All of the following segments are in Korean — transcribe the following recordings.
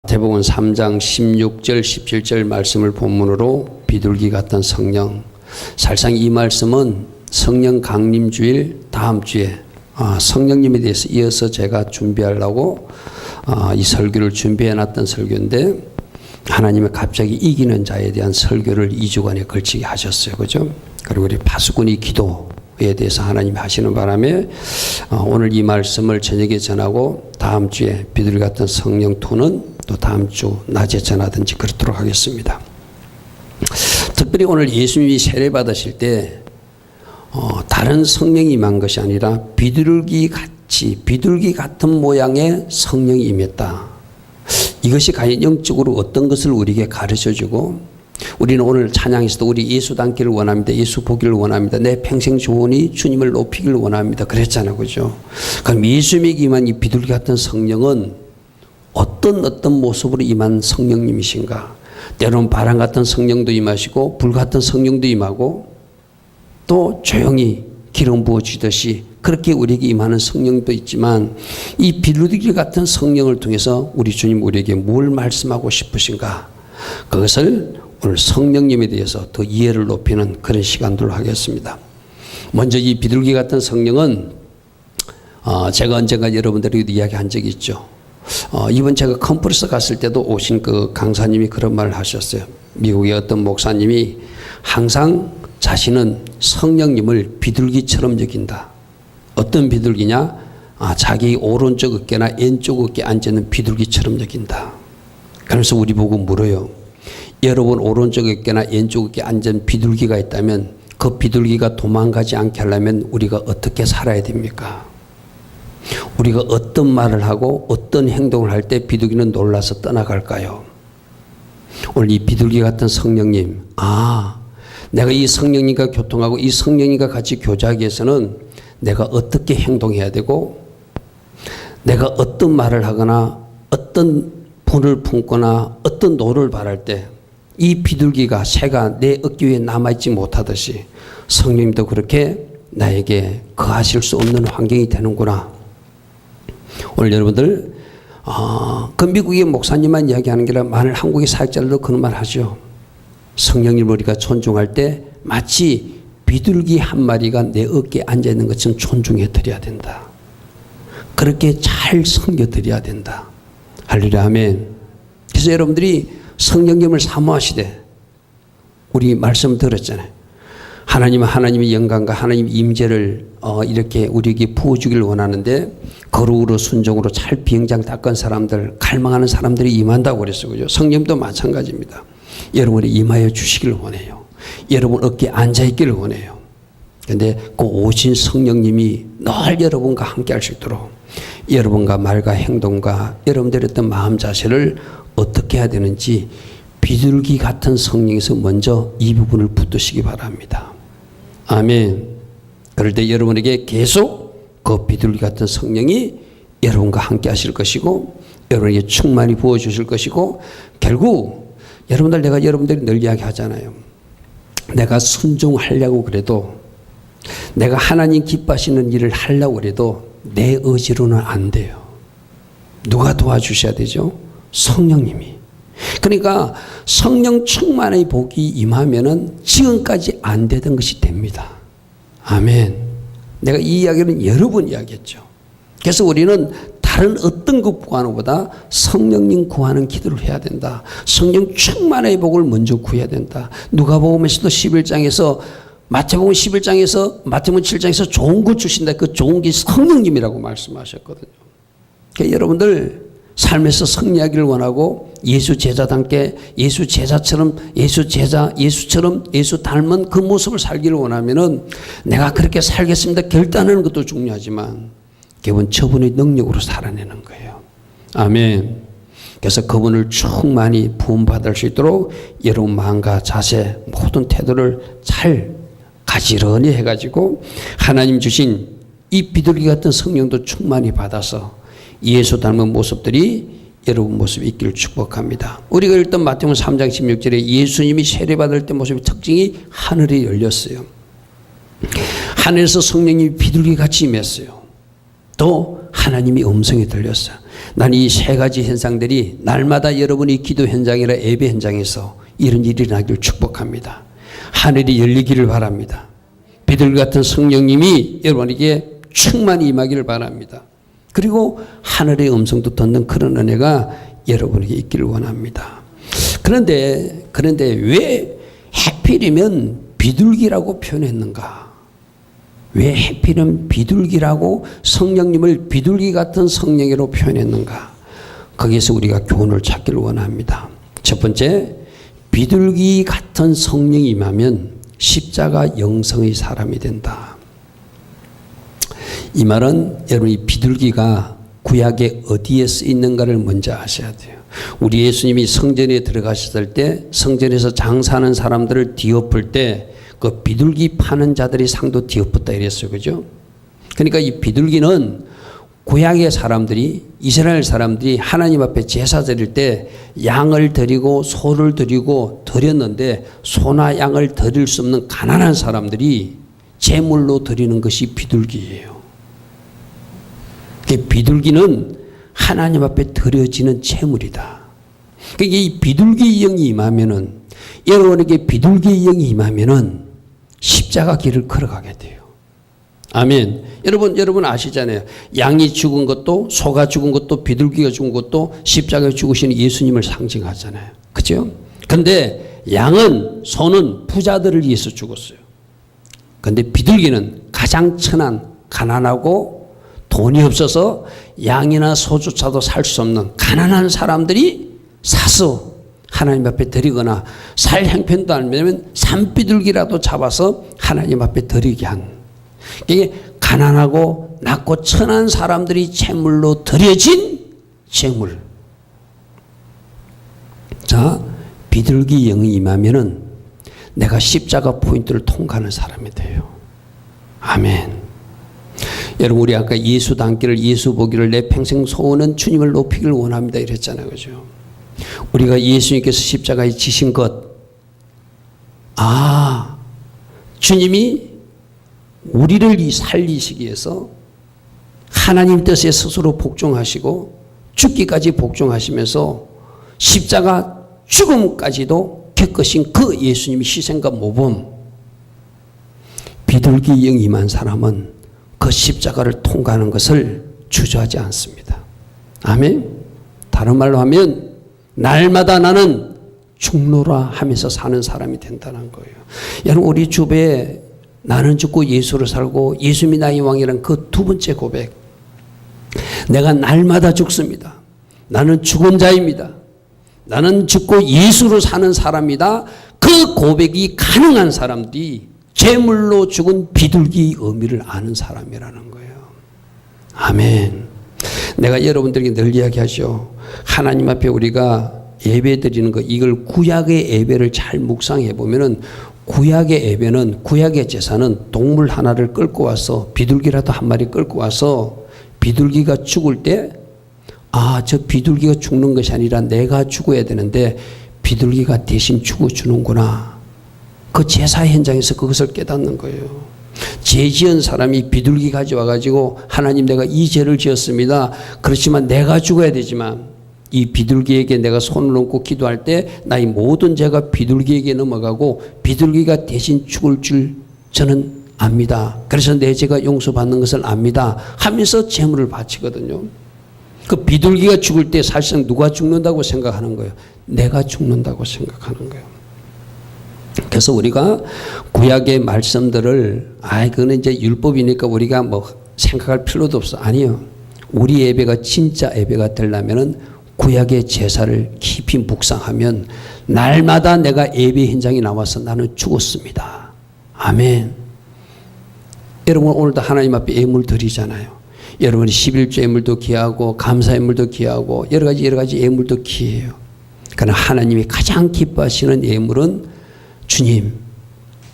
마태복음 3장 16절 17절 말씀을 본문으로 비둘기 같은 성령. 사실상 이 말씀은 성령 강림주일 다음 주에 성령님에 대해서 이어서 제가 준비하려고 이 설교를 준비해 놨던 설교인데, 하나님의 갑자기 이기는 자에 대한 설교를 2주간에 걸치게 하셨어요. 그죠? 그리고 우리 파수꾼이 기도에 대해서 하나님이 하시는 바람에 오늘 이 말씀을 저녁에 전하고 다음 주에 비둘기 같은 성령 2는 또 다음 주 낮에 전하든지 그렇도록 하겠습니다. 특별히 오늘 예수님이 세례 받으실 때 다른 성령이 임한 것이 아니라 비둘기 같은 모양의 성령이 임했다. 이것이 과연 영적으로 어떤 것을 우리에게 가르쳐주고, 우리는 오늘 찬양에서도 우리 예수 닮기를 원합니다. 예수 보기를 원합니다. 내 평생 조언이 주님을 높이기를 원합니다. 그랬잖아요. 그죠? 그럼 예수님에게 임한 이 비둘기 같은 성령은 어떤 모습으로 임한 성령님이신가? 때로는 바람 같은 성령도 임하시고 불 같은 성령도 임하고 또 조용히 기름 부어주듯이 그렇게 우리에게 임하는 성령도 있지만, 이 비둘기 같은 성령을 통해서 우리 주님 우리에게 뭘 말씀하고 싶으신가? 그것을 오늘 성령님에 대해서 더 이해를 높이는 그런 시간들로 하겠습니다. 먼저 이 비둘기 같은 성령은 제가 언젠가 여러분들에게도 이야기한 적이 있죠. 이번 제가 컨퍼런스 갔을 때도 오신 그 강사님이 그런 말을 하셨어요. 미국의 어떤 목사님이 항상 자신은 성령님을 비둘기처럼 여긴다. 어떤 비둘기냐? 자기 오른쪽 어깨나 왼쪽 어깨에 앉아있는 비둘기처럼 여긴다. 그래서 우리 보고 물어요. 여러분 오른쪽 어깨나 왼쪽 어깨에 앉은 비둘기가 있다면 그 비둘기가 도망가지 않게 하려면 우리가 어떻게 살아야 됩니까? 우리가 어떤 말을 하고 어떤 행동을 할 때 비둘기는 놀라서 떠나갈까요? 오늘 이 비둘기 같은 성령님, 내가 이 성령님과 교통하고 이 성령님과 같이 교제하기 위해서는 내가 어떻게 행동해야 되고, 내가 어떤 말을 하거나 어떤 분을 품거나 어떤 노를 바랄 때 이 비둘기가 새가 내 어깨 위에 남아있지 못하듯이 성령님도 그렇게 나에게 거하실 수 없는 환경이 되는구나. 오늘 여러분들 그 미국의 목사님만 이야기하는 게 아니라 많은 한국의 사역자들도 그런 말 하죠. 성령님을 우리가 존중할 때 마치 비둘기 한 마리가 내 어깨에 앉아있는 것처럼 존중해 드려야 된다. 그렇게 잘 섬겨드려야 된다. 할렐루야 아멘. 그래서 여러분들이 성령님을 사모하시되, 우리 말씀 들었잖아요. 하나님은 하나님의 영광과 하나님의 임재를 이렇게 우리에게 부어주기를 원하는데, 거룩으로 순종으로 잘 비행장 닦은 사람들, 갈망하는 사람들이 임한다고 그랬어요. 그죠? 성령도 마찬가지입니다. 여러분이 임하여 주시기를 원해요. 여러분 어깨에 앉아있기를 원해요. 그런데 그 오신 성령님이 늘 여러분과 함께 할 수 있도록 여러분과 말과 행동과 여러분들의 어떤 마음 자세를 어떻게 해야 되는지 비둘기 같은 성령에서 먼저 이 부분을 붙드시기 바랍니다. 아멘. 그럴 때 여러분에게 계속 그 비둘기 같은 성령이 여러분과 함께 하실 것이고, 여러분에게 충만히 부어주실 것이고, 결국 내가 여러분들이 늘 이야기하잖아요. 내가 순종하려고 그래도, 내가 하나님 기뻐하시는 일을 하려고 그래도 내 의지로는 안 돼요. 누가 도와주셔야 되죠? 성령님이. 그러니까 성령 충만의 복이 임하면은 지금까지 안 되던 것이 됩니다. 아멘. 내가 이 이야기는 여러 번 이야기했죠. 그래서 우리는 다른 어떤 것 구하는 것보다 성령님 구하는 기도를 해야 된다. 성령 충만의 복을 먼저 구해야 된다. 누가복음에서도 11장에서 마태복음 11장에서 마태복음 7장에서 좋은 것 주신다. 그 좋은 게 성령님이라고 말씀하셨거든요. 그러니까 여러분들 삶에서 승리하기를 원하고, 예수 제자답게 예수 제자처럼 예수처럼 예수 닮은 그 모습을 살기를 원하면은 내가 그렇게 살겠습니다 결단하는 것도 중요하지만 기본 저분의 능력으로 살아내는 거예요. 아멘. 그래서 그분을 충만히 부음받을 수 있도록 여러분 마음과 자세 모든 태도를 잘 가지런히 해가지고 하나님 주신 이 비둘기 같은 성령도 충만히 받아서 예수 닮은 모습들이 여러분 모습이 있기를 축복합니다. 우리가 읽던 마태복음 3장 16절에 예수님이 세례받을 때 모습의 특징이 하늘이 열렸어요. 하늘에서 성령님이 비둘기 같이 임했어요. 또 하나님의 음성이 들렸어요. 난 이 세 가지 현상들이 날마다 여러분이 기도 현장이나 예배 현장에서 이런 일이 일어나길 축복합니다. 하늘이 열리기를 바랍니다. 비둘기 같은 성령님이 여러분에게 충만히 임하기를 바랍니다. 그리고 하늘의 음성도 듣는 그런 은혜가 여러분에게 있기를 원합니다. 그런데 왜 하필이면 비둘기라고 표현했는가? 왜 하필이면 비둘기라고 성령님을 비둘기 같은 성령으로 표현했는가? 거기에서 우리가 교훈을 찾기를 원합니다. 첫 번째, 비둘기 같은 성령이 임하면 십자가 영성의 사람이 된다. 이 말은 여러분 이 비둘기가 구약에 어디에 쓰이는가를 먼저 아셔야 돼요. 우리 예수님이 성전에 들어가셨을 때 성전에서 장사하는 사람들을 뒤엎을 때 그 비둘기 파는 자들이 상도 뒤엎었다 이랬어요. 그죠? 그러니까 이 비둘기는 구약의 사람들이 이스라엘 사람들이 하나님 앞에 제사 드릴 때 양을 드리고 소를 드리고 드렸는데 소나 양을 드릴 수 없는 가난한 사람들이 제물로 드리는 것이 비둘기예요. 비둘기는 하나님 앞에 드려지는 제물이다. 그러니까 이 비둘기 영이 임하면은 여러분에게 비둘기 영이 임하면은 십자가 길을 걸어가게 돼요. 아멘. 여러분 아시잖아요. 양이 죽은 것도 소가 죽은 것도 비둘기가 죽은 것도 십자가에 죽으시는 예수님을 상징하잖아요. 그죠? 그런데 양은 소는 부자들을 위해서 죽었어요. 그런데 비둘기는 가장 천한 가난하고 돈이 없어서 양이나 소조차도 살 수 없는 가난한 사람들이 사서 하나님 앞에 드리거나 살 형편도 안 되면 산비둘기라도 잡아서 하나님 앞에 드리게 한, 이게 가난하고 낮고 천한 사람들이 제물로 드려진 제물. 자, 비둘기 영이 임하면은 내가 십자가 포인트를 통과하는 사람이 돼요. 아멘. 여러분 우리 아까 예수 닮기를 예수 보기를 내 평생 소원은 주님을 높이기를 원합니다 이랬잖아요. 그죠? 우리가 예수님께서 십자가에 지신 것, 주님이 우리를 살리시기 위해서 하나님 뜻에 스스로 복종하시고 죽기까지 복종하시면서 십자가 죽음까지도 겪으신 그 예수님의 희생과 모범, 비둘기 영이 임한 사람은 그 십자가를 통과하는 것을 주저하지 않습니다. 아멘. 다른 말로 하면 날마다 나는 죽노라 하면서 사는 사람이 된다는 거예요. 여러분 우리 주변에 나는 죽고 예수로 살고 예수님이 나의 왕이라는 그 두 번째 고백, 내가 날마다 죽습니다. 나는 죽은 자입니다. 나는 죽고 예수로 사는 사람이다. 그 고백이 가능한 사람들이 제물로 죽은 비둘기의 의미를 아는 사람이라는 거예요. 아멘. 내가 여러분들에게 늘 이야기하죠. 하나님 앞에 우리가 예배 드리는 것, 이걸 구약의 예배를 잘 묵상해 보면은 구약의 예배는, 구약의 제사는 동물 하나를 끌고 와서 비둘기라도 한 마리 끌고 와서 비둘기가 죽을 때 저 비둘기가 죽는 것이 아니라 내가 죽어야 되는데 비둘기가 대신 죽어주는구나. 그 제사 현장에서 그것을 깨닫는 거예요. 죄 지은 사람이 비둘기 가져와가지고 하나님 내가 이 죄를 지었습니다. 그렇지만 내가 죽어야 되지만 이 비둘기에게 내가 손을 얹고 기도할 때 나의 모든 죄가 비둘기에게 넘어가고 비둘기가 대신 죽을 줄 저는 압니다. 그래서 내 죄가 용서받는 것을 압니다 하면서 제물을 바치거든요. 그 비둘기가 죽을 때 사실상 누가 죽는다고 생각하는 거예요? 내가 죽는다고 생각하는 거예요. 그래서 우리가 구약의 말씀들을 그거는 이제 율법이니까 우리가 뭐 생각할 필요도 없어. 아니요. 우리 예배가 진짜 예배가 되려면은 구약의 제사를 깊이 묵상하면 날마다 내가 예배 현장에 나와서 나는 죽었습니다. 아멘. 여러분 오늘도 하나님 앞에 예물 드리잖아요. 여러분이 11조 예물도 귀하고 감사 예물도 귀하고 여러 가지 예물도 귀해요. 그러나 하나님이 가장 기뻐하시는 예물은 주님,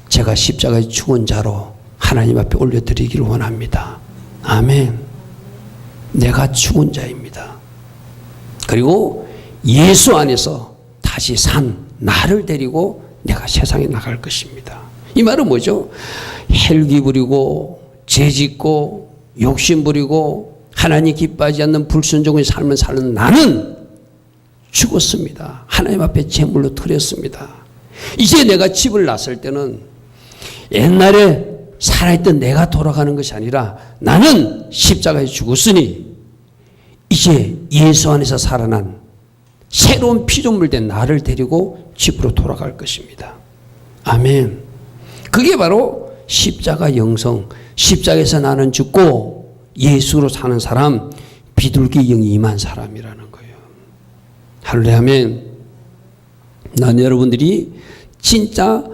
제가 십자가에 죽은 자로 하나님 앞에 올려드리기를 원합니다. 아멘. 내가 죽은 자입니다. 그리고 예수 안에서 다시 산 나를 데리고 내가 세상에 나갈 것입니다. 이 말은 뭐죠? 헬기 부리고 죄짓고 욕심 부리고 하나님 기뻐하지 않는 불순종의 삶을 사는 나는 죽었습니다. 하나님 앞에 제물로 드렸습니다. 이제 내가 집을 나설 때는 옛날에 살아있던 내가 돌아가는 것이 아니라 나는 십자가에 죽었으니 이제 예수 안에서 살아난 새로운 피조물 된 나를 데리고 집으로 돌아갈 것입니다. 아멘. 그게 바로 십자가 영성, 십자가에서 나는 죽고 예수로 사는 사람, 비둘기 영이 임한 사람이라는 거예요. 할렐루야. 아멘. 난 여러분들이 진짜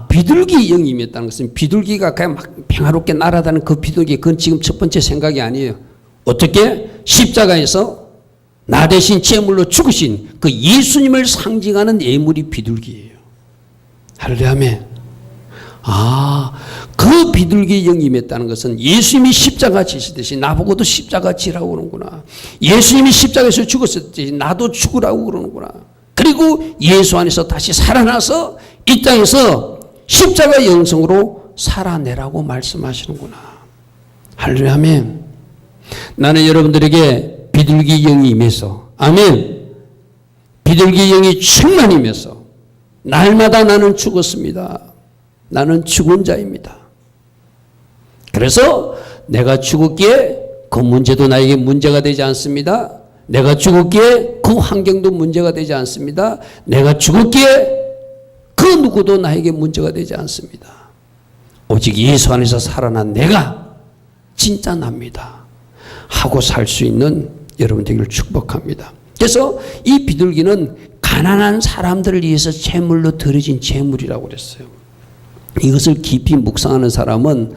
비둘기 영이 임했다는 것은 비둘기가 그냥 막 평화롭게 날아다니는 그 비둘기, 그건 지금 첫 번째 생각이 아니에요. 어떻게? 십자가에서 나 대신 제물로 죽으신 그 예수님을 상징하는 예물이 비둘기예요. 할렐루야. 아멘. 그 비둘기 영이 임했다는 것은 예수님이 십자가 지시듯이 나보고도 십자가 지라고 그러는구나. 예수님이 십자가에서 죽었듯이 나도 죽으라고 그러는구나. 그리고 예수 안에서 다시 살아나서 이 땅에서 십자가 영성으로 살아내라고 말씀하시는구나. 할렐루야. 아멘. 나는 여러분들에게 비둘기 영이 임해서, 아멘, 비둘기 영이 충만히 임해서 날마다 나는 죽었습니다. 나는 죽은 자입니다. 그래서 내가 죽었기에 그 문제도 나에게 문제가 되지 않습니다. 내가 죽었기에 그 환경도 문제가 되지 않습니다. 내가 죽었기에 그 누구도 나에게 문제가 되지 않습니다. 오직 예수 안에서 살아난 내가 진짜 납니다 하고 살 수 있는 여러분들을 축복합니다. 그래서 이 비둘기는 가난한 사람들을 위해서 제물로 드려진 제물이라고 그랬어요. 이것을 깊이 묵상하는 사람은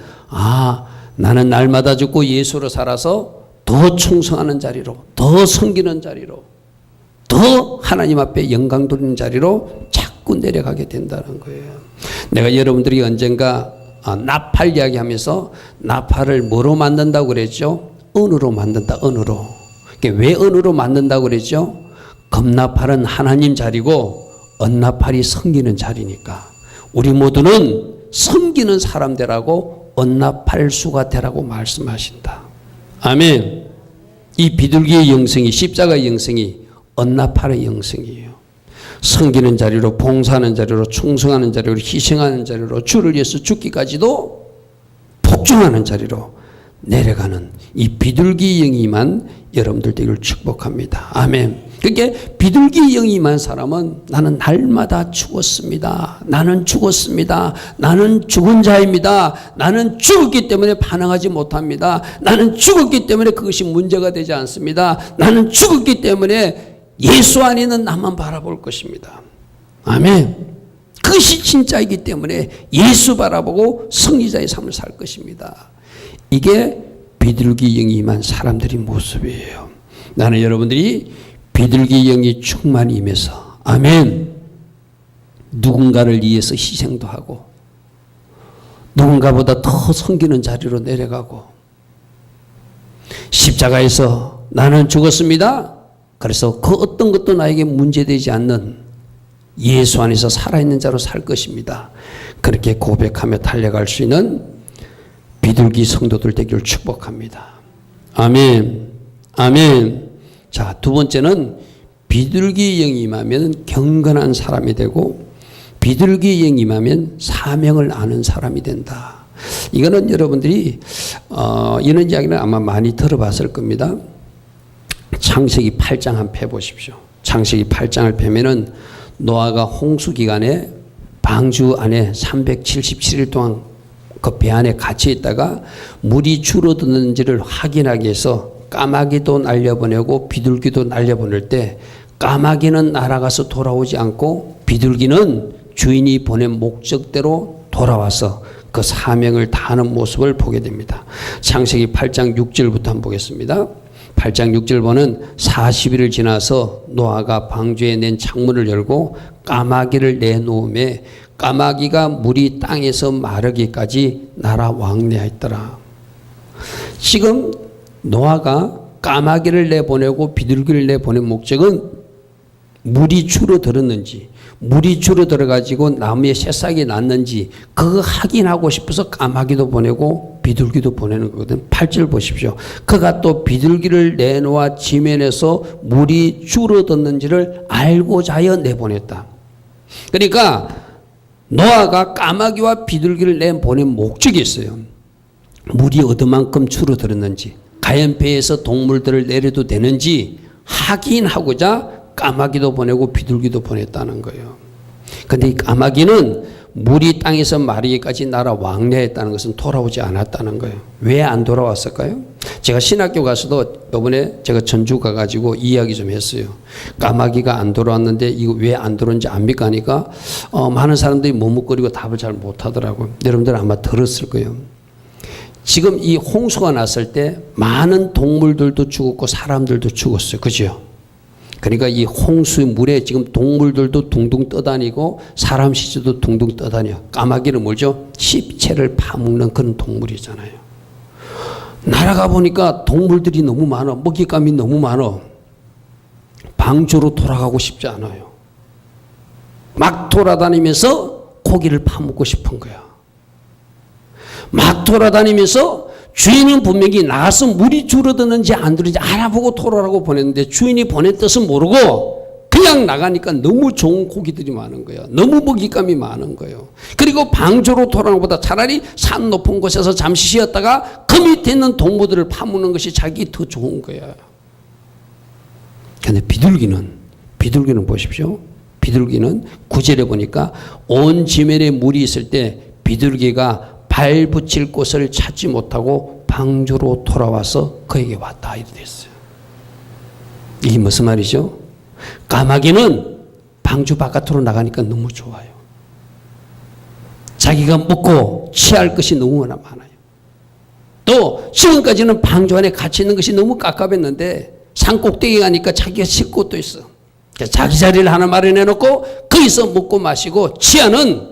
나는 날마다 죽고 예수로 살아서 더 충성하는 자리로, 더 섬기는 자리로, 더 하나님 앞에 영광 돌리는 자리로 자꾸 내려가게 된다는 거예요. 내가 여러분들이 언젠가 나팔 이야기하면서 나팔을 뭐로 만든다고 그랬죠? 은으로 만든다. 은으로. 왜 은으로 만든다고 그랬죠? 금나팔은 하나님 자리고 은나팔이 섬기는 자리니까 우리 모두는 섬기는 사람 되라고 은나팔수가 되라고 말씀하신다. 아멘. 이 비둘기의 영성이, 십자가의 영성이 은나팔의 영성이에요. 섬기는 자리로, 봉사하는 자리로, 충성하는 자리로, 희생하는 자리로, 주를 위해서 죽기까지도 복종하는 자리로 내려가는 이 비둘기 영이만 여러분들 되기를 축복합니다. 아멘. 그러니까 비둘기 영이 임한 사람은 나는 날마다 죽었습니다. 나는 죽었습니다. 나는 죽은 자입니다. 나는 죽었기 때문에 반항하지 못합니다. 나는 죽었기 때문에 그것이 문제가 되지 않습니다. 나는 죽었기 때문에 예수 안에 있는 나만 바라볼 것입니다. 아멘. 그것이 진짜이기 때문에 예수 바라보고 승리자의 삶을 살 것입니다. 이게 비둘기 영이 임한 사람들의 모습이에요. 나는 여러분들이 비둘기 영이 충만히 임해서, 아멘, 누군가를 위해서 희생도 하고 누군가보다 더 섬기는 자리로 내려가고 십자가에서 나는 죽었습니다. 그래서 그 어떤 것도 나에게 문제되지 않는 예수 안에서 살아있는 자로 살 것입니다. 그렇게 고백하며 달려갈 수 있는 비둘기 성도들 되기를 축복합니다. 아멘. 아멘. 자, 두 번째는 비둘기 영이 임하면 경건한 사람이 되고 비둘기 영이 임하면 사명을 아는 사람이 된다. 이거는 여러분들이 이런 이야기는 아마 많이 들어봤을 겁니다. 창세기 8장 한번 펴보십시오. 창세기 8장을 펴면은 노아가 홍수 기간에 방주 안에 377일 동안 그 배 안에 갇혀 있다가 물이 줄어드는지를 확인하기 위해서 까마귀도 날려보내고 비둘기도 날려보낼 때 까마귀는 날아가서 돌아오지 않고 비둘기는 주인이 보낸 목적대로 돌아와서 그 사명을 다하는 모습을 보게 됩니다. 창세기 8장 6절부터 한번 보겠습니다. 8장 6절 보는 40일을 지나서 노아가 방주에 낸 창문을 열고 까마귀를 내놓음에 까마귀가 물이 땅에서 마르기까지 날아 왕래하였더라. 지금 노아가 까마귀를 내보내고 비둘기를 내보낸 목적은 물이 줄어들었는지, 물이 줄어들어가지고 나무에 새싹이 났는지 그거 확인하고 싶어서 까마귀도 보내고 비둘기도 보내는 거거든. 8절 보십시오. 그가 또 비둘기를 내놓아 지면에서 물이 줄어들었는지를 알고자 하여 내보냈다. 그러니까 노아가 까마귀와 비둘기를 내보낸 목적이 있어요. 물이 어디만큼 줄어들었는지, 가연배에서 동물들을 내려도 되는지 확인하고자 까마귀도 보내고 비둘기도 보냈다는 거예요. 그런데 이 까마귀는 물이 땅에서 마르기까지 날아 왕래했다는 것은 돌아오지 않았다는 거예요. 왜 안 돌아왔을까요? 제가 신학교 가서도 이번에 제가 전주 가가지고 이야기 좀 했어요. 까마귀가 안 돌아왔는데 이거 왜 안 돌아온지 압니까? 하니까 많은 사람들이 머뭇거리고 답을 잘 못하더라고요. 여러분들 아마 들었을 거예요. 지금 이 홍수가 났을 때 많은 동물들도 죽었고 사람들도 죽었어요. 그죠? 그러니까 이 홍수의 물에 지금 동물들도 둥둥 떠다니고 사람 시체도 둥둥 떠다녀. 까마귀는 뭐죠? 시체를 파먹는 그런 동물이잖아요. 날아가 보니까 동물들이 너무 많아. 먹잇감이 너무 많아. 방주로 돌아가고 싶지 않아요. 막 돌아다니면서 고기를 파먹고 싶은 거야. 막 돌아다니면서 주인은 분명히 나가서 물이 줄어드는지 안 줄어드는지 알아보고 돌아오라고 보냈는데 주인이 보낸 뜻은 모르고 그냥 나가니까 너무 좋은 고기들이 많은 거예요. 너무 먹잇감이 많은 거예요. 그리고 방주로 돌아오는 것보다 차라리 산 높은 곳에서 잠시 쉬었다가 그 밑에 있는 동물들을 파묻는 것이 자기 더 좋은 거예요. 그런데 비둘기는 보십시오. 비둘기는 9절에 보니까 온 지면에 물이 있을 때 비둘기가 발 붙일 곳을 찾지 못하고 방주로 돌아와서 그에게 왔다 이렇게 됐어요. 이게 무슨 말이죠? 까마귀는 방주 바깥으로 나가니까 너무 좋아요. 자기가 먹고 취할 것이 너무나 많아요. 또 지금까지는 방주 안에 갇혀 있는 것이 너무 깝깝했는데 산 꼭대기 가니까 자기가 쉴 곳도 있어. 자기 자리를 하나 마련해 놓고 거기서 먹고 마시고 취하는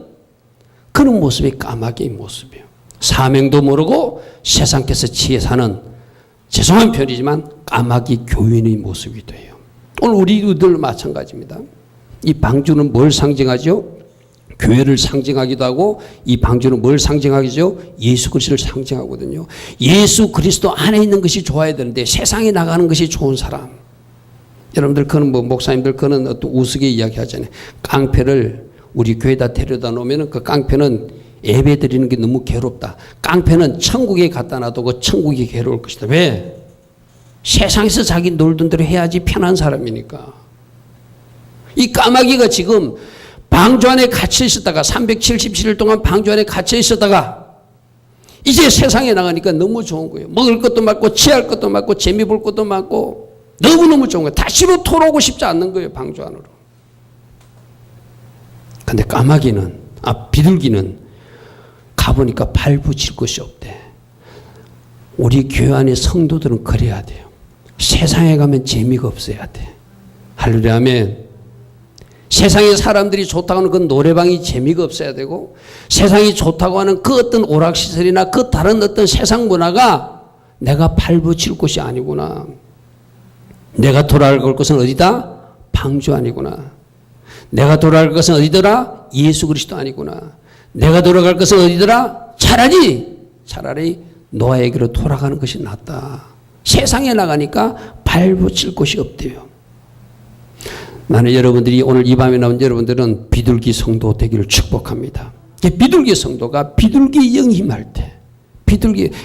그런 모습이 까마귀의 모습이에요. 사명도 모르고 세상께서 지혜 사는 죄송한 편이지만 까마귀 교인의 모습이 돼요. 오늘 우리들 마찬가지입니다. 이 방주는 뭘 상징하죠? 교회를 상징하기도 하고 이 방주는 뭘 상징하죠? 예수 그리스도를 상징하거든요. 예수 그리스도 안에 있는 것이 좋아야 되는데 세상에 나가는 것이 좋은 사람. 여러분들 그는 목사님들 그는 어떤 우스개 이야기하잖아요. 깡패를 우리 교회에다 데려다 놓으면 그 깡패는 예배 드리는 게 너무 괴롭다. 깡패는 천국에 갖다 놔두고 천국이 괴로울 것이다. 왜? 세상에서 자기 놀던 대로 해야지 편한 사람이니까. 이 까마귀가 지금 방주 안에 갇혀 있었다가 377일 동안 방주 안에 갇혀 있었다가 이제 세상에 나가니까 너무 좋은 거예요. 먹을 것도 많고 취할 것도 많고 재미 볼 것도 많고 너무너무 좋은 거예요. 다시로 돌아오고 싶지 않는 거예요. 방주 안으로. 근데 비둘기는 가보니까 발 붙일 곳이 없대. 우리 교회 안에 성도들은 그래야 돼요. 세상에 가면 재미가 없어야 돼. 할렐루야 아멘. 세상에 사람들이 좋다고 하는 그 노래방이 재미가 없어야 되고 세상이 좋다고 하는 그 어떤 오락시설이나 그 다른 어떤 세상 문화가 내가 발 붙일 곳이 아니구나. 내가 돌아갈 곳은 어디다? 방주 아니구나. 내가 돌아갈 것은 어디더라? 예수 그리스도 아니구나. 내가 돌아갈 것은 어디더라? 차라리 노아에게로 돌아가는 것이 낫다. 세상에 나가니까 발 붙일 곳이 없대요. 나는 여러분들이 오늘 이 밤에 나온 여러분들은 비둘기 성도 되기를 축복합니다. 비둘기 성도가 비둘기 영이 임할 때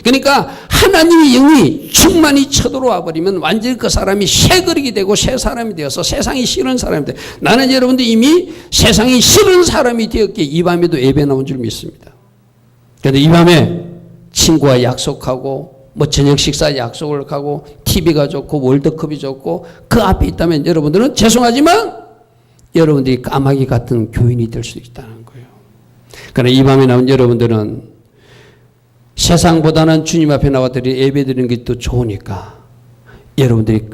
그러니까 하나님의 영이 충만히 쳐들어와 버리면 완전히 그 사람이 새 그릇이 되고 새 사람이 되어서 세상이 싫은 사람이 돼. 나는 여러분들 이미 세상이 싫은 사람이 되었기에 이 밤에도 예배 나온 줄 믿습니다. 그런데 이 밤에 친구와 약속하고 저녁 식사 약속을 하고 TV가 좋고 월드컵이 좋고 그 앞에 있다면 여러분들은 죄송하지만 여러분들이 까마귀 같은 교인이 될 수 있다는 거예요. 그러나 이 밤에 나온 여러분들은 세상보다는 주님 앞에 나와 예배 드리는 게 더 좋으니까 여러분들이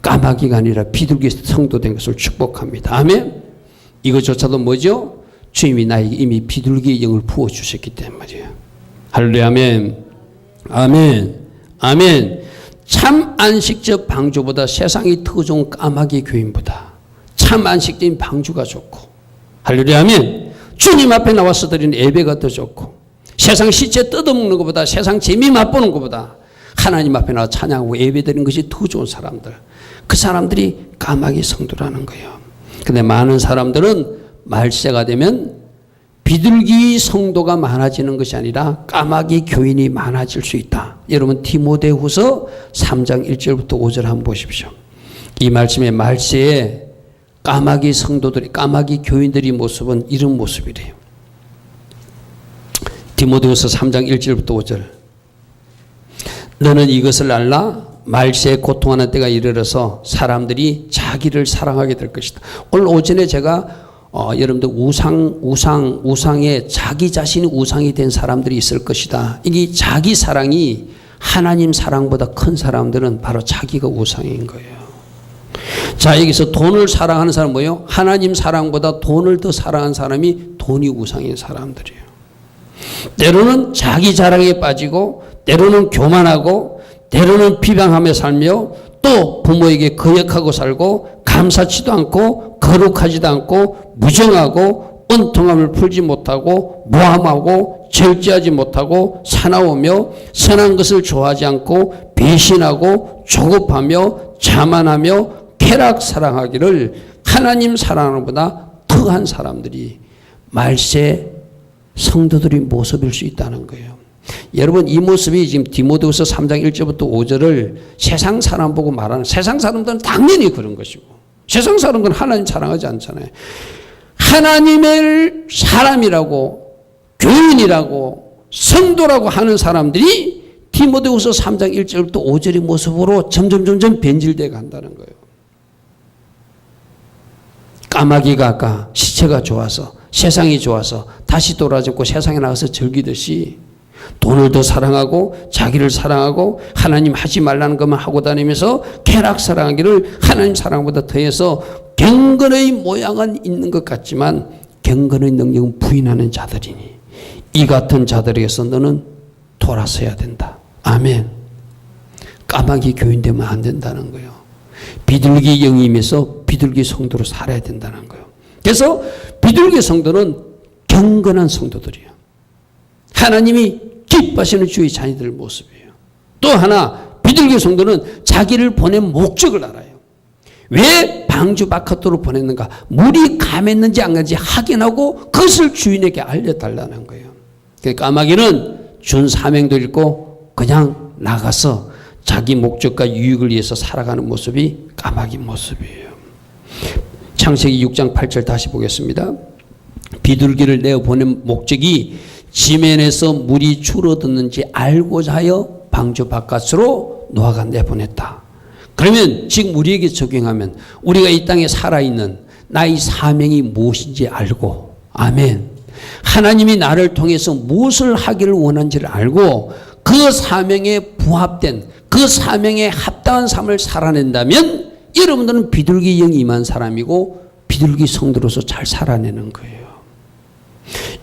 까마귀가 아니라 비둘기 성도 된 것을 축복합니다. 아멘. 이것조차도 뭐죠? 주님이 나에게 이미 비둘기의 영을 부어주셨기 때문이에요. 할렐루야 아멘. 아멘. 아멘. 참 안식처 방주보다 세상이 더 좋은 까마귀 교인보다 참 참 안식적인 방주가 좋고, 할렐루야 하면 주님 앞에 나와서 드리는 예배가 더 좋고, 세상 시체 뜯어먹는 것보다, 세상 재미 맛보는 것보다 하나님 앞에 나와 찬양하고 예배 드리는 것이 더 좋은 사람들, 그 사람들이 까마귀 성도라는 거예요. 근데 많은 사람들은 말세가 되면 비둘기 성도가 많아지는 것이 아니라 까마귀 교인이 많아질 수 있다. 여러분 디모데후서 3장 1절부터 5절 한번 보십시오. 이 말씀에 말세에 까마귀 성도들이, 까마귀 교인들의 모습은 이런 모습이래요. 디모데후서 3장 1절부터 5절. 너는 이것을 알라. 말세에 고통하는 때가 이르러서 사람들이 자기를 사랑하게 될 것이다. 오늘 오전에 제가 여러분들 우상에 자기 자신이 우상이 된 사람들이 있을 것이다. 이게 자기 사랑이 하나님 사랑보다 큰 사람들은 바로 자기가 우상인 거예요. 자, 여기서 돈을 사랑하는 사람은 뭐예요? 하나님 사랑보다 돈을 더 사랑하는 사람이 돈이 우상인 사람들이에요. 때로는 자기 자랑에 빠지고, 때로는 교만하고, 때로는 비방하며 살며, 또 부모에게 거역하고 살고, 감사치도 않고, 거룩하지도 않고, 무정하고, 온통함을 풀지 못하고, 모함하고, 절제하지 못하고, 사나우며, 선한 것을 좋아하지 않고, 배신하고, 조급하며, 자만하며, 쾌락 사랑하기를 하나님 사랑하는 것보다 더한 사람들이 말세 성도들의 모습일 수 있다는 거예요. 여러분 이 모습이 지금 디모데후서 3장 1절부터 5절을 세상 사람 보고 말하는, 세상 사람들은 당연히 그런 것이고, 세상 사람들은 하나님 사랑하지 않잖아요. 하나님의 사람이라고, 교인이라고, 성도라고 하는 사람들이 디모데후서 3장 1절부터 5절의 모습으로 점점 변질되어 간다는 거예요. 까마귀가 아까 시체가 좋아서, 세상이 좋아서 다시 돌아졌고 세상에 나가서 즐기듯이 돈을 더 사랑하고 자기를 사랑하고 하나님 하지 말라는 것만 하고 다니면서 쾌락 사랑하기를 하나님 사랑보다 더해서 경건의 모양은 있는 것 같지만 경건의 능력은 부인하는 자들이니 이 같은 자들에게서 너는 돌아서야 된다. 아멘. 까마귀 교인 되면 안 된다는 거예요. 비둘기 영임에서 비둘기 성도로 살아야 된다는 거예요. 그래서 비둘기 성도는 경건한 성도들이에요. 하나님이 기뻐하시는 주의 자녀들 모습이에요. 또 하나 비둘기 성도는 자기를 보낸 목적을 알아요. 왜 방주 바깥으로 보냈는가? 물이 감했는지 안 감했는지 확인하고 그것을 주인에게 알려달라는 거예요. 까마귀는 준 사명도 잃고 그냥 나가서 자기 목적과 유익을 위해서 살아가는 모습이 까마귀 모습이에요. 창세기 6장 8절 다시 보겠습니다. 비둘기를 내어보낸 목적이 지면에서 물이 줄어드는지 알고자 하여 방주 바깥으로 노아가 내보냈다. 그러면 지금 우리에게 적용하면 우리가 이 땅에 살아있는 나의 사명이 무엇인지 알고, 아멘, 하나님이 나를 통해서 무엇을 하기를 원하는지를 알고 그 사명에 부합된, 그 사명에 합당한 삶을 살아낸다면 여러분들은 비둘기 영이 임한 사람이고 비둘기 성도로서 잘 살아내는 거예요.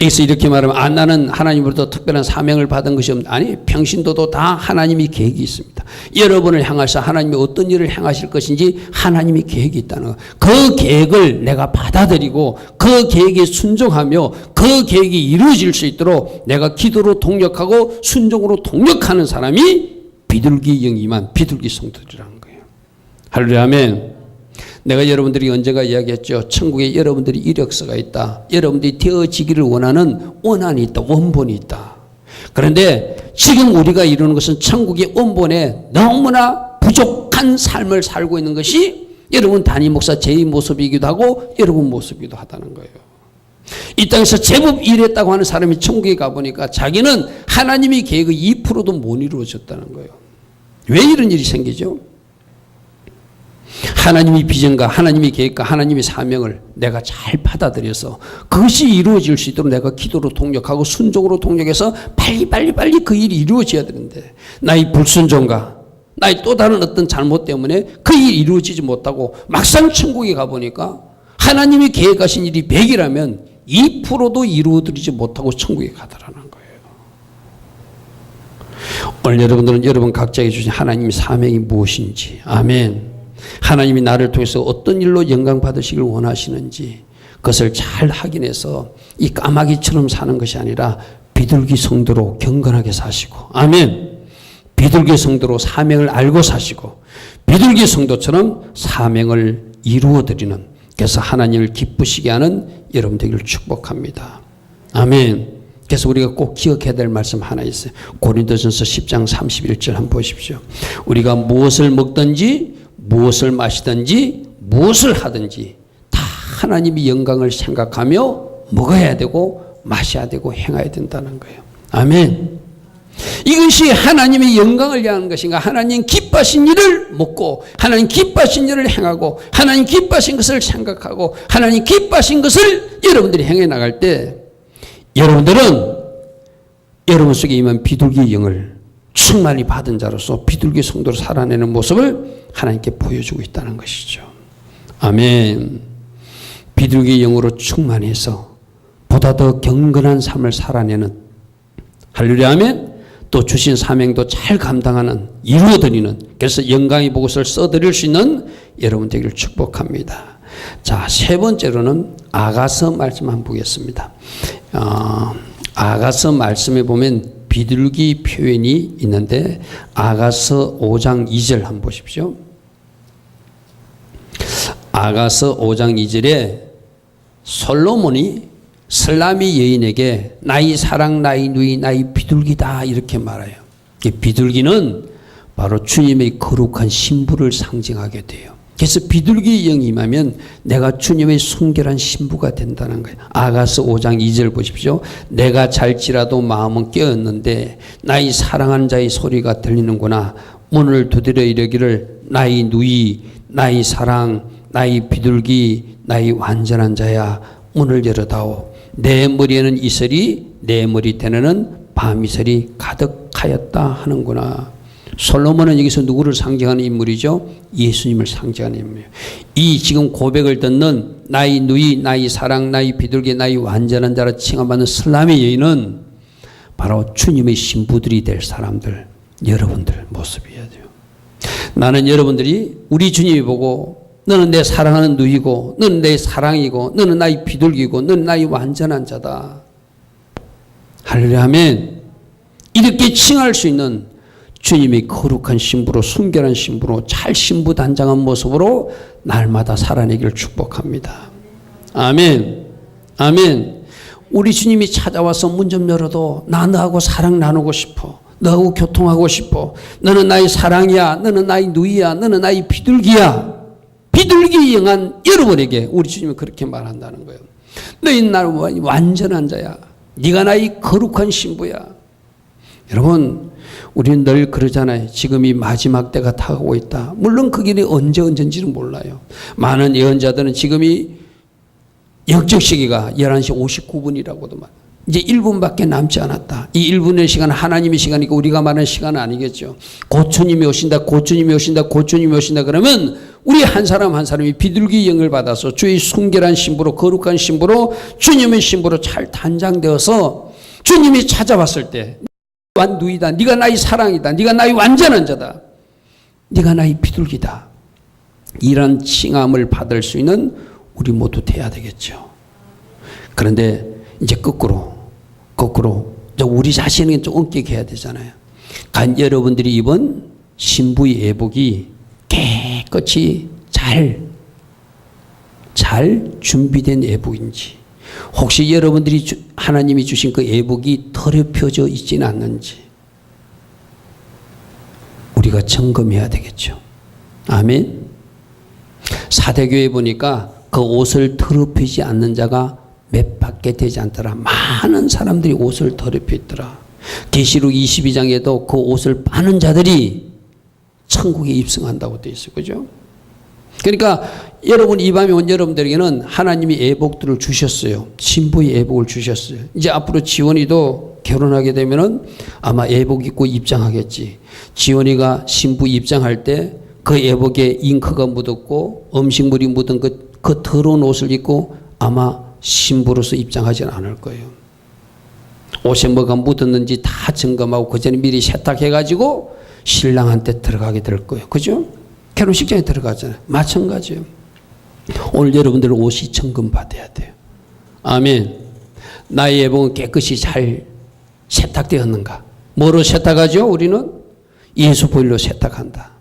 여기서 이렇게 말하면 나는 하나님으로부터 특별한 사명을 받은 것이 없는데, 아니, 평신도도 다 하나님이 계획이 있습니다. 여러분을 향하셔 하나님이 어떤 일을 행하실 것인지 하나님이 계획이 있다는 거예요. 그 계획을 내가 받아들이고 그 계획에 순종하며 그 계획이 이루어질 수 있도록 내가 기도로 동력하고 순종으로 동력하는 사람이 비둘기 영이만 비둘기 성도들이라는 거예요. 할렐루야, 아멘. 내가 여러분들이 언제가 이야기했죠. 천국에 여러분들이 이력서가 있다. 여러분들이 되어지기를 원하는 원한이 있다. 원본이 있다. 그런데 지금 우리가 이루는 것은 천국의 원본에 너무나 부족한 삶을 살고 있는 것이 여러분 담임 목사 제의 모습이기도 하고 여러분 모습이기도 하다는 거예요. 이 땅에서 제법 일했다고 하는 사람이 천국에 가보니까 자기는 하나님의 계획의 2%도 못 이루어졌다는 거예요. 왜 이런 일이 생기죠? 하나님의 비전과 하나님의 계획과 하나님의 사명을 내가 잘 받아들여서 그것이 이루어질 수 있도록 내가 기도로 동력하고 순종으로 동력해서 빨리 그 일이 이루어져야 되는데 나의 불순종과 나의 또 다른 어떤 잘못 때문에 그 일이 이루어지지 못하고 막상 천국에 가보니까 하나님이 계획하신 일이 100이라면 2%도 이루어드리지 못하고 천국에 가더라는 거예요. 오늘 여러분들은 여러분 각자에게 주신 하나님의 사명이 무엇인지, 아멘, 하나님이 나를 통해서 어떤 일로 영광 받으시길 원하시는지 그것을 잘 확인해서 이 까마귀처럼 사는 것이 아니라 비둘기 성도로 경건하게 사시고, 아멘. 비둘기 성도로 사명을 알고 사시고 비둘기 성도처럼 사명을 이루어드리는, 그래서 하나님을 기쁘시게 하는 여러분 되기를 축복합니다. 아멘. 그래서 우리가 꼭 기억해야 될 말씀 하나 있어요. 고린도전서 10장 31절 한번 보십시오. 우리가 무엇을 먹든지 무엇을 마시든지 무엇을 하든지 다 하나님의 영광을 생각하며 먹어야 되고 마셔야 되고 행해야 된다는 거예요. 아멘. 이것이 하나님의 영광을 향하는 것인가? 하나님 기뻐하신 일을 먹고 하나님 기뻐하신 일을 행하고 하나님 기뻐하신 것을 생각하고 하나님 기뻐하신 것을 여러분들이 행해 나갈 때 여러분들은 여러분 속에 임한 비둘기의 영을 충만히 받은 자로서 비둘기 성도로 살아내는 모습을 하나님께 보여주고 있다는 것이죠. 아멘. 비둘기의 영으로 충만해서 보다 더 경건한 삶을 살아내는, 할렐루야, 아멘. 또 주신 사명도 잘 감당하는, 이루어드리는, 그래서 영광의 복을 써드릴 수 있는 여러분 되기를 축복합니다. 자, 세 번째로는 아가서 말씀 한번 보겠습니다. 아가서 말씀에 보면 비둘기 표현이 있는데 아가서 5장 2절 한번 보십시오. 아가서 5장 2절에 솔로몬이 슬라미 여인에게 나의 사랑, 나의 누이, 나의 비둘기다 이렇게 말해요. 이 비둘기는 바로 주님의 거룩한 신부를 상징하게 돼요. 그래서 비둘기 영이 임하면 내가 주님의 순결한 신부가 된다는 거예요. 아가서 5장 2절 보십시오. 내가 잘지라도 마음은 깨었는데 나의 사랑하는 자의 소리가 들리는구나. 문을 두드려 이르기를 나의 누이, 나의 사랑, 나의 비둘기, 나의 완전한 자야, 문을 열어다오. 내 머리에는 이슬이, 내 머리태에는 밤이슬이 가득하였다 하는구나. 솔로몬은 여기서 누구를 상징하는 인물이죠? 예수님을 상징하는 인물이에요. 이 지금 고백을 듣는 나의 누이, 나의 사랑, 나의 비둘기, 나의 완전한 자라 칭함받는 슬라미 여인은 바로 주님의 신부들이 될 사람들, 여러분들 모습이어야 돼요. 나는 여러분들이 우리 주님이 보고 너는 내 사랑하는 누이고 너는 내 사랑이고 너는 나의 비둘기고 너는 나의 완전한 자다. 할렐루야, 아멘. 이렇게 칭할 수 있는 주님의 거룩한 신부로, 순결한 신부로, 잘 신부단장한 모습으로 날마다 살아내기를 축복합니다. 아멘. 아멘. 우리 주님이 찾아와서 문 좀 열어도 나 너하고 사랑 나누고 싶어. 너하고 교통하고 싶어. 너는 나의 사랑이야. 너는 나의 누이야. 너는 나의 비둘기야. 비둘기 영한 여러분에게 우리 주님이 그렇게 말한다는 거예요. 너희 나는 완전한 자야. 네가 나의 거룩한 신부야. 여러분, 우리는 늘 그러잖아요. 지금 이 마지막 때가 다가오고 있다. 물론 그 길이 언제인지는 몰라요. 많은 예언자들은 지금이 역적 시기가 11시 59분이라고도 말. 이제 1분밖에 남지 않았다. 이 1분의 시간은 하나님의 시간이고 우리가 말하는 시간은 아니겠죠. 곧 주님이 오신다, 곧 주님이 오신다, 곧 주님이 오신다 그러면 우리 한 사람 한 사람이 비둘기 영을 받아서 주의 순결한 신부로, 거룩한 신부로, 주님의 신부로 잘 단장되어서 주님이 찾아왔을 때 누이다. 네가 나의 사랑이다. 네가 나의 완전한 자다. 네가 나의 비둘기다. 이런 칭함을 받을 수 있는 우리 모두 돼야 되겠죠. 그런데 이제 거꾸로 우리 자신에게 좀 엄격해야 되잖아요. 간 여러분들이 입은 신부의 예복이 깨끗이 잘 준비된 예복인지, 혹시 여러분들이 하나님이 주신 그 예복이 더럽혀져 있지는 않는지 우리가 점검해야 되겠죠. 아멘. 사대교회 보니까 그 옷을 더럽히지 않는 자가 몇 밖에 되지 않더라. 많은 사람들이 옷을 더럽혀 있더라. 계시록 22장에도 그 옷을 빠는 자들이 천국에 입성한다고 되어 있어요. 그죠? 그러니까 여러분, 이 밤에 온 여러분들에게는 하나님이 예복들을 주셨어요. 신부의 예복을 주셨어요. 이제 앞으로 지원이도 결혼하게 되면은 아마 예복 입고 입장하겠지. 지원이가 신부 입장할 때 그 예복에 잉크가 묻었고 음식물이 묻은 그 더러운 옷을 입고 아마 신부로서 입장하지는 않을 거예요. 옷에 뭐가 묻었는지 다 점검하고 그 전에 미리 세탁해가지고 신랑한테 들어가게 될 거예요. 그죠? 결혼식장에 들어가잖아요. 마찬가지예요. 오늘 여러분들 옷이 점검 받아야 돼요. 아멘. 나의 예복은 깨끗이 잘 세탁되었는가? 뭐로 세탁하죠? 우리는 예수 보혈로 세탁한다.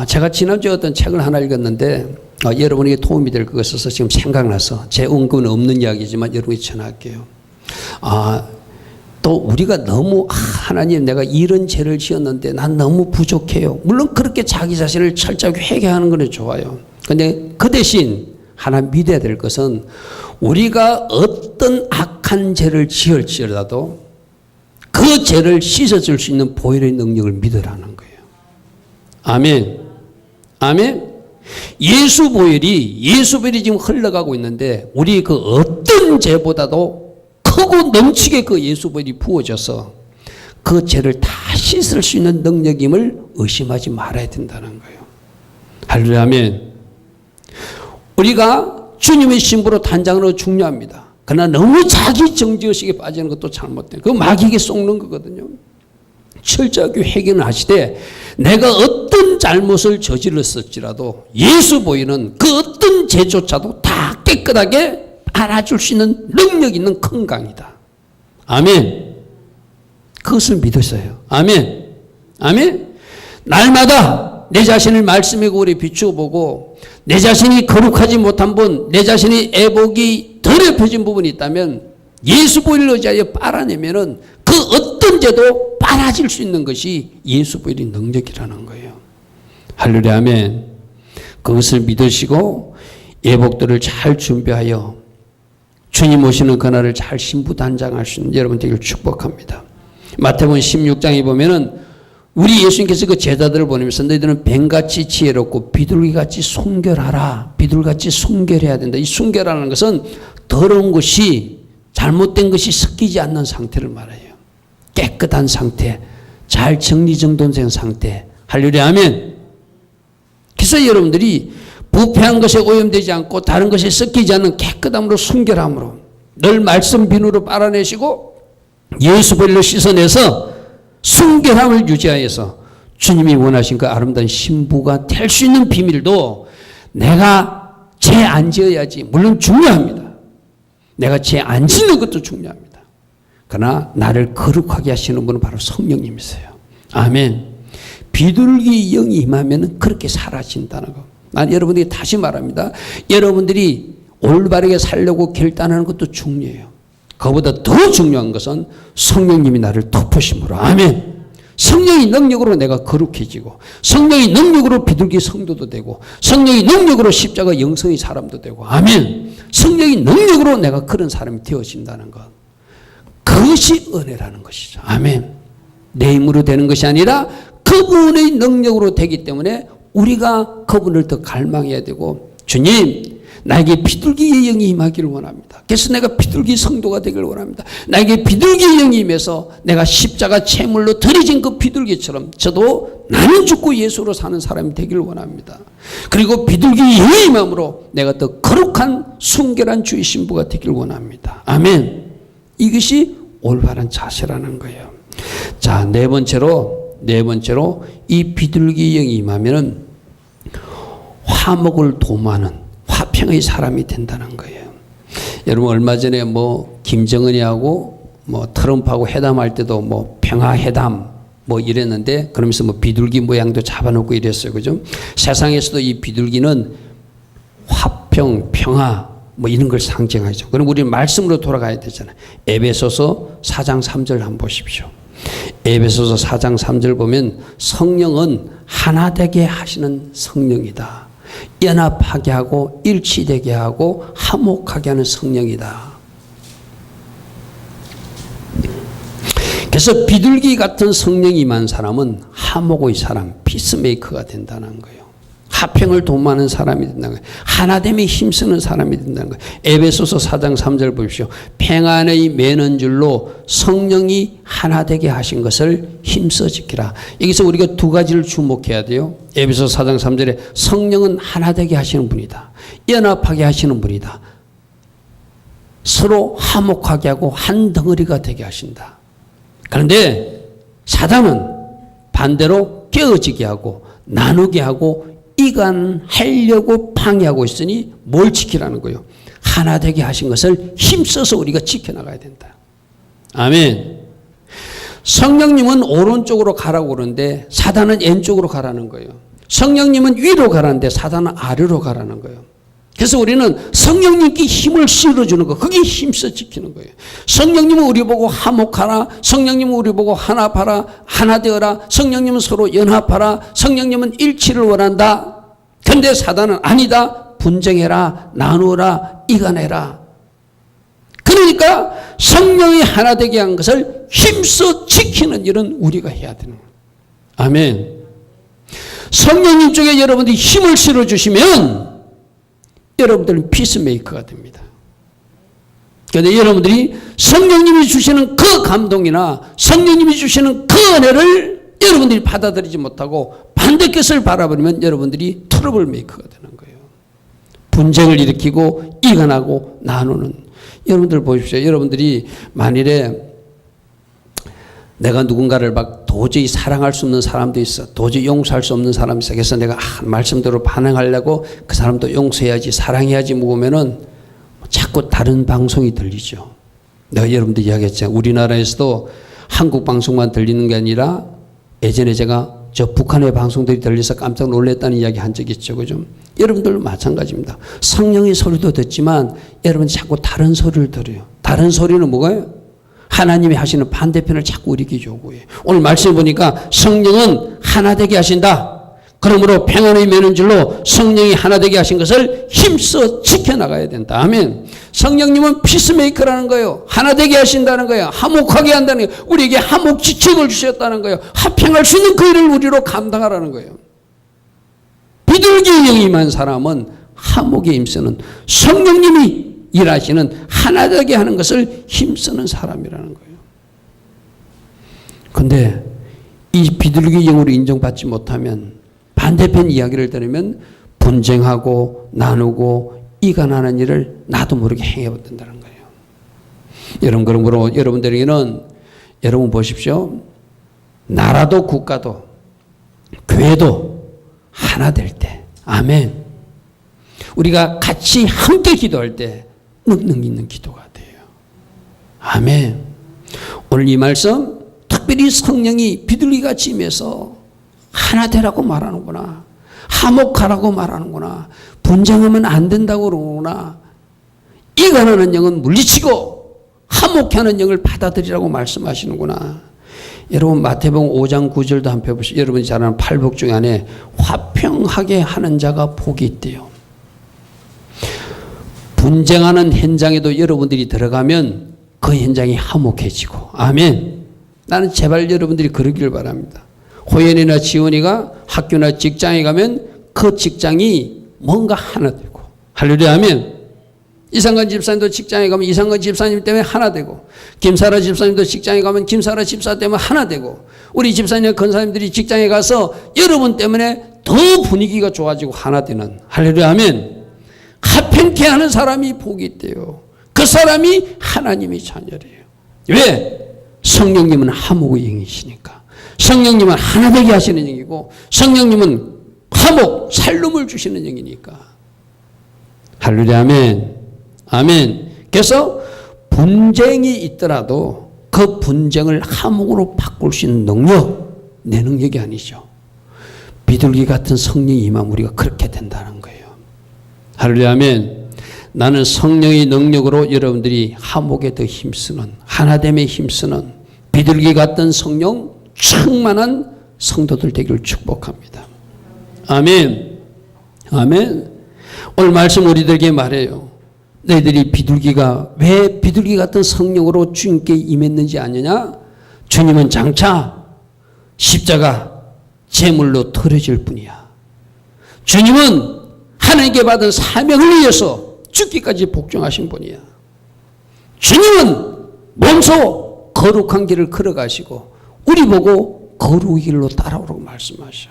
제가 지난주에 어떤 책을 하나 읽었는데 여러분에게 도움이 될 것 같아서 지금 생각나서 제 언급은 없는 이야기지만 여러분이 전할게요. 또 우리가 너무 하나님 내가 이런 죄를 지었는데 난 너무 부족해요. 물론 그렇게 자기 자신을 철저하게 회개하는 건 좋아요. 그런데 그 대신 하나 믿어야 될 것은 우리가 어떤 악한 죄를 지을지라도 그 죄를 씻어줄 수 있는 보혈의 능력을 믿으라는 거예요. 아멘. 아멘. 예수 보혈이 지금 흘러가고 있는데 우리 그 어떤 죄보다도 크고 넘치게 그 예수 보혈이 부어져서 그 죄를 다 씻을 수 있는 능력임을 의심하지 말아야 된다는 거예요. 할렐루야. 아멘. 우리가 주님의 신부로 단장하는 거 중요합니다. 그러나 너무 자기 정지의식에 빠지는 것도 잘못된 그 마귀에게 속는 거거든요. 철저하게 회개는 하시되 내가 어떤 잘못을 저질렀을지라도 예수 보이는 그 어떤 죄조차도 다 깨끗하게 알아줄 수 있는 능력 있는 큰 강이다. 아멘. 그것을 믿으세요. 아멘. 아멘. 날마다 내 자신을 말씀의 거울에 비추어 보고 내 자신이 거룩하지 못한 분, 내 자신이 애복이 더럽혀진 부분이 있다면 예수 보혈을 의지하여 빨아내면은 그 어떤 죄도 빨아질 수 있는 것이 예수 보혈의 능력이라는 거예요. 할렐루야. 아멘. 그것을 믿으시고 예복들을 잘 준비하여 주님 오시는 그날을 잘 신부단장할 수 있는 여러분 되기를 축복합니다. 마태복음 16장에 보면은 우리 예수님께서 그 제자들을 보내면서 너희들은 뱀같이 지혜롭고 비둘기같이 순결하라. 비둘기같이 순결해야 된다. 이 순결하는 것은 더러운 것이 잘못된 것이 섞이지 않는 상태를 말해요. 깨끗한 상태, 잘 정리정돈된 상태. 할렐루야. 아멘. 그래서 여러분들이 부패한 것에 오염되지 않고 다른 것에 섞이지 않는 깨끗함으로 순결함으로 늘 말씀 비누로 빨아내시고 예수 보혈로 씻어내서 순결함을 유지하여서 주님이 원하신 그 아름다운 신부가 될 수 있는 비밀도 내가 죄 안 지어야지. 물론 중요합니다. 내가 죄 안 짓는 것도 중요합니다. 그러나 나를 거룩하게 하시는 분은 바로 성령님이세요. 아멘. 비둘기 영이 임하면 그렇게 사라진다는 거. 난 여러분들이 다시 말합니다. 여러분들이 올바르게 살려고 결단하는 것도 중요해요. 그보다 더 중요한 것은 성령님이 나를 덮으심으로. 아멘. 성령의 능력으로 내가 거룩해지고 성령의 능력으로 비둘기 성도도 되고 성령의 능력으로 십자가 영성의 사람도 되고. 아멘. 성령의 능력으로 내가 그런 사람이 되어진다는 것. 그것이 은혜라는 것이죠. 아멘. 내 힘으로 되는 것이 아니라 그분의 능력으로 되기 때문에 우리가 그분을 더 갈망해야 되고 주님 나에게 비둘기의 영이 임하기를 원합니다. 그래서 내가 비둘기 성도가 되기를 원합니다. 나에게 비둘기의 영이 임해서 내가 십자가 제물로 드려진 그 비둘기처럼 저도 나는 죽고 예수로 사는 사람이 되기를 원합니다. 그리고 비둘기의 영이 임함으로 내가 더 거룩한 순결한 주의 신부가 되기를 원합니다. 아멘. 이것이 올바른 자세라는 거예요. 자, 네 번째로 이 비둘기의 영이 임하면은 화목을 도모하는 화평의 사람이 된다는 거예요. 여러분 얼마 전에 김정은이하고 트럼프하고 회담할 때도 평화회담 이랬는데 그러면서 비둘기 모양도 잡아놓고 이랬어요. 그죠? 세상에서도 이 비둘기는 화평, 평화 이런 걸 상징하죠. 그럼 우리 말씀으로 돌아가야 되잖아요. 에베소서 4장 3절 한번 보십시오. 에베소서 4장 3절 보면 성령은 하나 되게 하시는 성령이다. 연합하게 하고 일치되게 하고 화목하게 하는 성령이다. 그래서 비둘기 같은 성령이 임한 사람은 화목의 사람, 피스메이커가 된다는 거예요. 화평을 도모하는 사람이 된다는 거예요. 하나됨에 힘쓰는 사람이 된다는 거예요. 에베소서 4장 3절 보십시오. 평안의 매는 줄로 성령이 하나 되게 하신 것을 힘써 지키라. 여기서 우리가 두 가지를 주목해야 돼요. 에베소서 4장 3절에 성령은 하나 되게 하시는 분이다. 연합하게 하시는 분이다. 서로 화목하게 하고 한 덩어리가 되게 하신다. 그런데 사단은 반대로 깨어지게 하고 나누게 하고 이간하려고 방해하고 있으니 뭘 지키라는 거예요? 하나 되게 하신 것을 힘써서 우리가 지켜나가야 된다. 아멘. 성령님은 오른쪽으로 가라고 그러는데 사단은 왼쪽으로 가라는 거예요. 성령님은 위로 가라는데 사단은 아래로 가라는 거예요. 그래서 우리는 성령님께 힘을 실어주는 거, 그게 힘써 지키는 거예요. 성령님은 우리 보고 화목하라, 성령님은 우리 보고 하나하라, 하나 되어라, 성령님은 서로 연합하라, 성령님은 일치를 원한다. 근데 사단은 아니다, 분쟁해라, 나누어라, 이간해라. 그러니까 성령이 하나 되게 한 것을 힘써 지키는 일은 우리가 해야 되는 거예요. 아멘. 성령님 쪽에 여러분들이 힘을 실어주시면 여러분들은 피스메이커가 됩니다. 그런데 여러분들이 성령님이 주시는 그 감동이나 성령님이 주시는 그 은혜를 여러분들이 받아들이지 못하고 반대 것을 바라버리면 여러분들이 트러블 메이커가 되는 거예요. 분쟁을 일으키고 이간하고 나누는. 여러분들 보십시오. 여러분들이 만일에 내가 누군가를 막 도저히 사랑할 수 없는 사람도 있어. 도저히 용서할 수 없는 사람이 있어. 그래서 내가 말씀대로 반응하려고 그 사람도 용서해야지, 사랑해야지 묵으면은 자꾸 다른 방송이 들리죠. 내가 여러분들 이야기했잖아요. 우리나라에서도 한국 방송만 들리는 게 아니라 예전에 제가 저 북한의 방송들이 들려서 깜짝 놀랐다는 이야기 한 적이 있죠. 그죠? 여러분들도 마찬가지입니다. 성령의 소리도 듣지만 여러분 자꾸 다른 소리를 들어요. 다른 소리는 뭐가요? 하나님이 하시는 반대편을 자꾸 우리에게 요구해요. 오늘 말씀해 보니까 성령은 하나 되게 하신다. 그러므로 평안의 매는줄로 성령이 하나 되게 하신 것을 힘써 지켜나가야 된다. 아멘. 성령님은 피스메이커라는 거예요. 하나 되게 하신다는 거예요. 화목하게 한다는 거예요. 우리에게 화목 지책을 주셨다는 거예요. 화평할 수 있는 그 일을 우리로 감당하라는 거예요. 비둘기의 영이 임한 사람은 화목에 힘쓰는 성령님이 일하시는 하나 되게 하는 것을 힘쓰는 사람이라는 거예요. 그런데 이 비둘기 영으로 인정받지 못하면 반대편 이야기를 들으면 분쟁하고 나누고 이간하는 일을 나도 모르게 행해버린다는 거예요. 여러분, 그러므로 여러분들에게는 여러분 보십시오. 나라도 국가도 교회도 하나 될 때, 아멘. 우리가 같이 함께 기도할 때 능력 있는 기도가 돼요. 아멘. 오늘 이 말씀 특별히 성령이 비둘기같이 임해서 하나 되라고 말하는구나. 화목하라고 말하는구나. 분쟁하면 안 된다고 그러는구나. 이간하는 영은 물리치고 화목해 하는 영을 받아들이라고 말씀하시는구나. 여러분 마태복음 5장 9절도 한번 펴보시죠. 여러분이 잘 아는 팔복 중에 안에 화평하게 하는 자가 복이 있대요. 분쟁하는 현장에도 여러분들이 들어가면 그 현장이 화목해지고. 아멘. 나는 제발 여러분들이 그러기를 바랍니다. 호연이나 지원이가 학교나 직장에 가면 그 직장이 뭔가 하나 되고. 할렐루야. 아멘. 이상관 집사님도 직장에 가면 이상관 집사님 때문에 하나 되고, 김사라 집사님도 직장에 가면 김사라 집사 때문에 하나 되고, 우리 집사님 권사님들이 직장에 가서 여러분 때문에 더 분위기가 좋아지고 하나 되는. 할렐루야. 아멘. 화평케 하는 사람이 복이 있대요. 그 사람이 하나님의 자녀래요. 왜? 성령님은 화목의 영이시니까. 성령님은 하나 되게 하시는 영이고, 성령님은 화목, 살림을 주시는 영이니까. 할렐루야. 아멘. 아멘. 그래서 분쟁이 있더라도 그 분쟁을 화목으로 바꿀 수 있는 능력, 내 능력이 아니죠. 비둘기 같은 성령이 임하면 우리가 그렇게 된다는 거예요. 할렐루야. 아멘. 나는 성령의 능력으로 여러분들이 화목에 더 힘쓰는, 하나됨에 힘쓰는 비둘기 같은 성령 충만한 성도들 되기를 축복합니다. 아멘. 아멘. 오늘 말씀 우리들에게 말해요. 너희들이 비둘기가 왜 비둘기 같은 성령으로 주님께 임했는지 아느냐? 주님은 장차 십자가 제물로 털어질 뿐이야. 주님은 하나님께 받은 사명을 위해서 죽기까지 복종하신 분이야. 주님은 몸소 거룩한 길을 걸어가시고 우리 보고 거룩의 길로 따라오라고 말씀하셔.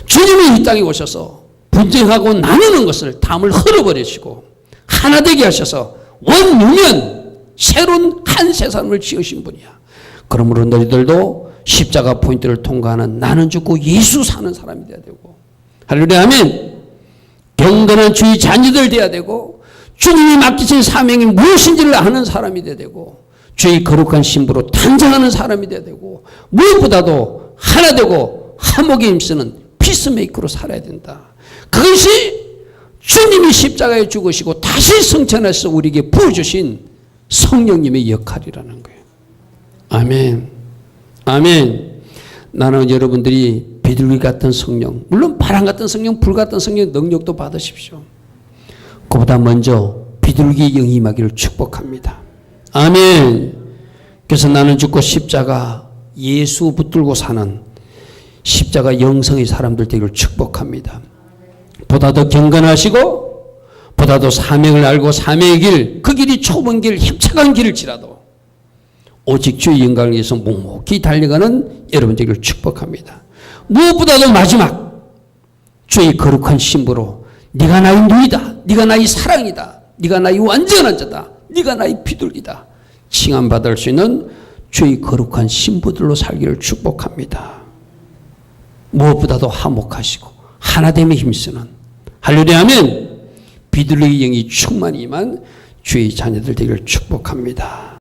주님이 이 땅에 오셔서 분쟁하고 나누는 것을 담을 흘려버리시고 하나 되게 하셔서 원유면 새로운 한 세상을 지으신 분이야. 그러므로 너희들도 십자가 포인트를 통과하는 나는 죽고 예수 사는 사람이 돼야 되고, 할렐루야 아멘. 경건한 주의 자녀들 돼야 되고, 주님이 맡기신 사명이 무엇인지를 아는 사람이 돼야 되고, 주의 거룩한 신부로 탄생하는 사람이 돼야 되고, 무엇보다도 하나 되고 화목에 힘쓰는 피스메이커로 살아야 된다. 그것이 주님이 십자가에 죽으시고 다시 성천해서 우리에게 부어주신 성령님의 역할이라는 거예요. 아멘. 아멘. 나는 여러분들이 비둘기 같은 성령, 물론 바람 같은 성령, 불 같은 성령 능력도 받으십시오. 그보다 먼저 비둘기 영이 임하기를 축복합니다. 아멘. 그래서 나는 죽고 십자가 예수 붙들고 사는 십자가 영성의 사람들 되기를 축복합니다. 보다 더 경건하시고 보다 더 사명을 알고 사명의 길, 그 길이 좁은 길, 협착한 길일지라도 오직 주의 영광을 위해서 묵묵히 달려가는 여러분 되기를 축복합니다. 무엇보다도 마지막 주의 거룩한 신부로 네가 나의 누이다, 네가 나의 사랑이다, 네가 나의 완전한 자다, 네가 나의 비둘기다 칭함받을 수 있는 주의 거룩한 신부들로 살기를 축복합니다. 무엇보다도 화목하시고 하나됨에 힘쓰는, 할렐루야 아멘, 비둘기 영이 충만히 임한 주의 자녀들 되기를 축복합니다.